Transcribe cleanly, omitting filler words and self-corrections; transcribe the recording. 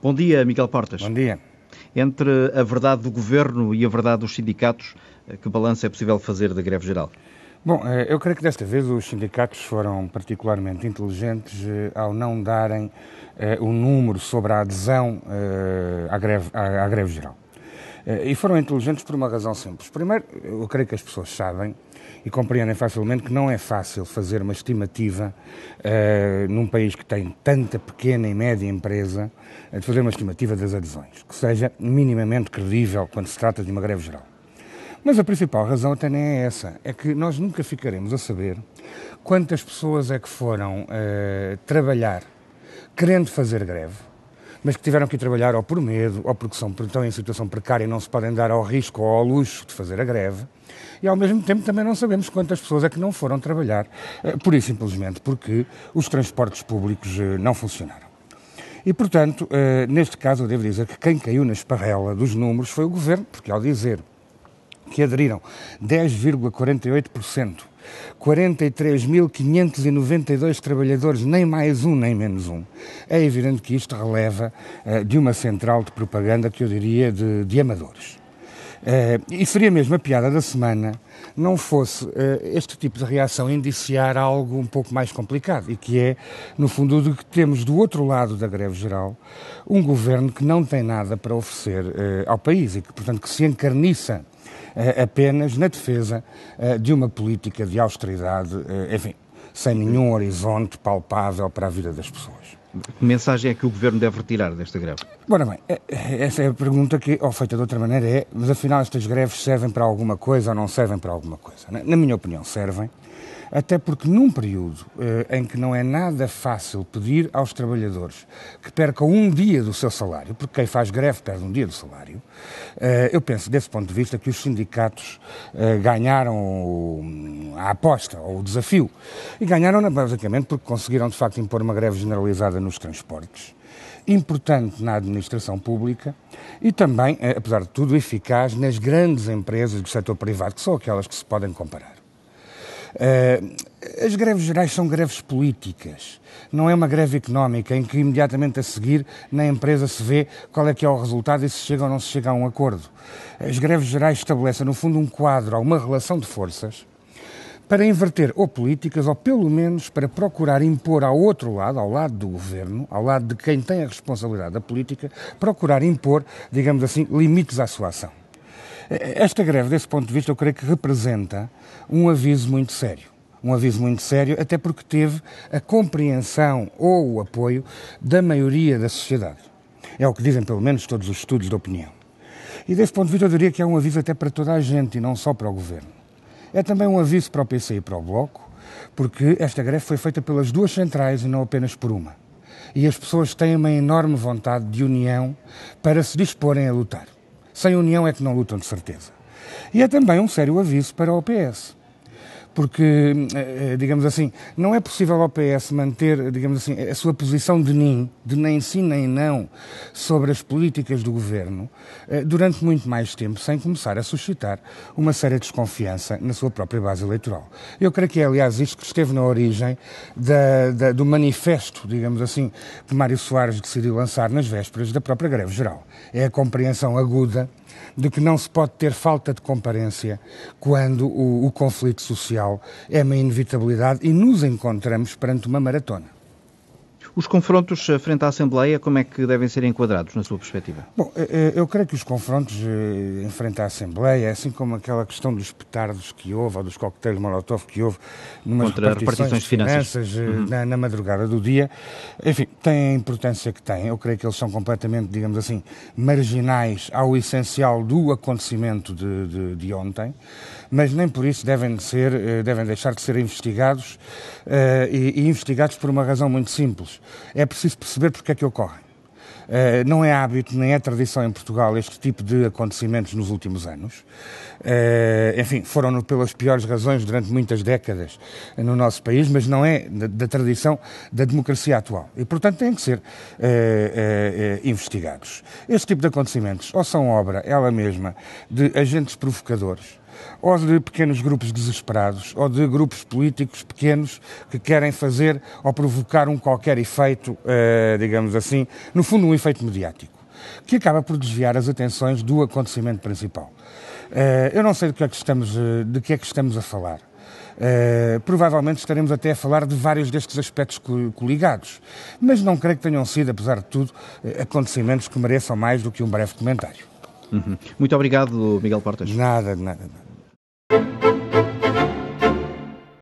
Bom dia, Miguel Portas. Bom dia. Entre a verdade do Governo e a verdade dos sindicatos, que balanço é possível fazer da greve geral? Bom, eu creio que desta vez os sindicatos foram particularmente inteligentes ao não darem o número sobre a adesão à greve geral. E foram inteligentes por uma razão simples. Primeiro, eu creio que as pessoas sabem e compreendem facilmente que não é fácil fazer uma estimativa num país que tem tanta pequena e média empresa, de fazer uma estimativa das adesões, que seja minimamente credível quando se trata de uma greve geral. Mas a principal razão até nem é essa, é que nós nunca ficaremos a saber quantas pessoas é que foram trabalhar querendo fazer greve, mas que tiveram que ir trabalhar ou por medo, ou porque estão em situação precária e não se podem dar ao risco ou ao luxo de fazer a greve, e ao mesmo tempo também não sabemos quantas pessoas é que não foram trabalhar, pura e simplesmente porque os transportes públicos não funcionaram. E, portanto, neste caso eu devo dizer que quem caiu na esparrela dos números foi o Governo, porque ao dizer que aderiram 10,48%, 43.592 trabalhadores, nem mais um nem menos um, é evidente que isto releva de uma central de propaganda que eu diria de amadores. E seria mesmo a piada da semana não fosse este tipo de reação indiciar algo um pouco mais complicado e que é, no fundo, de que temos do outro lado da greve geral um governo que não tem nada para oferecer ao país e que, portanto, que se encarniça apenas na defesa de uma política de austeridade, enfim, sem nenhum horizonte palpável para a vida das pessoas. Que mensagem é que o Governo deve retirar desta greve? Ora bem, essa é a pergunta que, ou feita de outra maneira, mas afinal estas greves servem para alguma coisa ou não servem para alguma coisa? Na minha opinião servem, até porque num período em que não é nada fácil pedir aos trabalhadores que percam um dia do seu salário, porque quem faz greve perde um dia do salário, eu penso desse ponto de vista que os sindicatos ganharam a aposta ou o desafio. E ganharam basicamente porque conseguiram de facto impor uma greve generalizada nos transportes, importante na administração pública e também, apesar de tudo, eficaz nas grandes empresas do setor privado, que são aquelas que se podem comparar. As greves gerais são greves políticas, não é uma greve económica em que imediatamente a seguir na empresa se vê qual é que é o resultado e se chega ou não se chega a um acordo. As greves gerais estabelecem no fundo um quadro, uma relação de forças para inverter ou políticas ou pelo menos para procurar impor ao outro lado, ao lado do governo, ao lado de quem tem a responsabilidade da política, procurar impor, digamos assim, limites à sua ação. Esta greve, desse ponto de vista, eu creio que representa um aviso muito sério. Um aviso muito sério, até porque teve a compreensão ou o apoio da maioria da sociedade. É o que dizem, pelo menos, todos os estudos de opinião. E desse ponto de vista, eu diria que é um aviso até para toda a gente e não só para o Governo. É também um aviso para o PC e para o Bloco, porque esta greve foi feita pelas duas centrais e não apenas por uma. E as pessoas têm uma enorme vontade de união para se disporem a lutar. Sem união é que não lutam, de certeza. E é também um sério aviso para o PS. Porque, digamos assim, não é possível ao PS manter, digamos assim, a sua posição de nem sim nem não sobre as políticas do Governo durante muito mais tempo, sem começar a suscitar uma séria desconfiança na sua própria base eleitoral. Eu creio que é, aliás, isto que esteve na origem do manifesto, digamos assim, que Mário Soares decidiu lançar nas vésperas da própria greve geral. É a compreensão aguda de que não se pode ter falta de comparência quando o conflito social é uma inevitabilidade e nos encontramos perante uma maratona. Os confrontos frente à Assembleia, como é que devem ser enquadrados, na sua perspectiva? Bom, eu creio que os confrontos em frente à Assembleia, assim como aquela questão dos petardos que houve, ou dos coquetéis Molotov que houve numas repartições de finanças na madrugada do dia, enfim, têm a importância que têm. Eu creio que eles são completamente, digamos assim, marginais ao essencial do acontecimento de ontem, mas nem por isso devem deixar de ser investigados e investigados por uma razão muito simples. É preciso perceber porque é que ocorrem. Não é hábito, nem é tradição em Portugal este tipo de acontecimentos nos últimos anos. Enfim, foram pelas piores razões durante muitas décadas no nosso país, mas não é da tradição da democracia atual. E, portanto, têm que ser investigados. Este tipo de acontecimentos ou são obra, ela mesma, de agentes provocadores, ou de pequenos grupos desesperados, ou de grupos políticos pequenos que querem fazer ou provocar um qualquer efeito, digamos assim, no fundo um efeito mediático, que acaba por desviar as atenções do acontecimento principal. Eu não sei de que é que estamos a falar. Provavelmente estaremos até a falar de vários destes aspectos coligados, mas não creio que tenham sido, apesar de tudo, acontecimentos que mereçam mais do que um breve comentário. Muito obrigado, Miguel Portas. Nada.